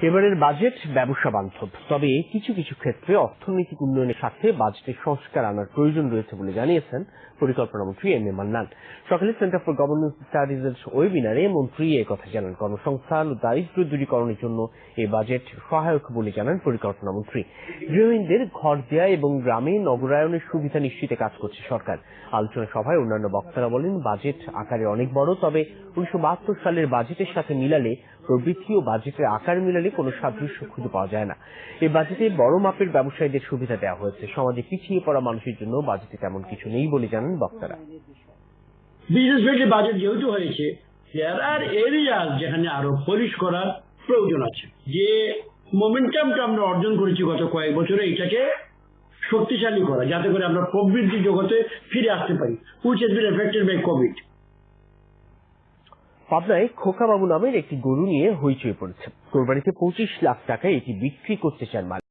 এবারের বাজেট ব্যবসা বান্ধব, তবে কিছু কিছু ক্ষেত্রে অর্থনৈতিক উন্নয়নের সাথে বাজেটে সংস্কার আনার প্রয়োজন রয়েছে বলে জানিয়েছেন পরিকল্পনা মন্ত্রী এম এ মান্নান। সকালে সেন্টার ফর গভর্নেন্স স্টাডিজের ওয়েবিনারে মন্ত্রী একথা জানান। কর্মসংস্থান ও দারিদ্র্য দূরীকরণের জন্য এই বাজেট সহায়ক বলে জানান পরিকল্পনা মন্ত্রী। গৃহহীনদের ঘর দেয়া এবং গ্রামে নগরায়নের সুবিধা নিশ্চিতে কাজ করছে সরকার। আলোচনা সভায় অন্যান্য বক্তারা বলেন, বাজেট আকারে অনেক বড়, তবে 1972 সালের বাজেটের সাথে মিলালে, প্রবৃদ্ধি ও বাজেটের আকার মিলালে কোনো সাদৃশ্য খুঁজে পাওয়া যায় না। এই বাজেটে বড় মাপের ব্যবসায়ীদের সুবিধা দেওয়া হয়েছে। সমাজে পিছিয়ে পড়া মানুষের জন্য বাজেটে তেমন কিছু নেই বলে জানান বক্তারা। বিশেষ করে বাজেট যেহেতু হয়েছে, দেয়ার আর এরিয়াস যেখানে আরো পলিশ করার প্রয়োজন আছে। যে মোমেন্টামটা আমরা অর্জন করেছি গত কয়েক বছরে, এটাকে শক্তিশালী করা, যাতে করে আমরা প্রবৃদ্ধি জগতে ফিরে আসতে পারি, which has been affected by COVID. পাবনায় খোকাবাবু নামের একটি গরু নিয়ে হইচই পড়েছে। কোরবানিতে 25 লাখ টাকায় এটি বিক্রি করতে চান মালিক।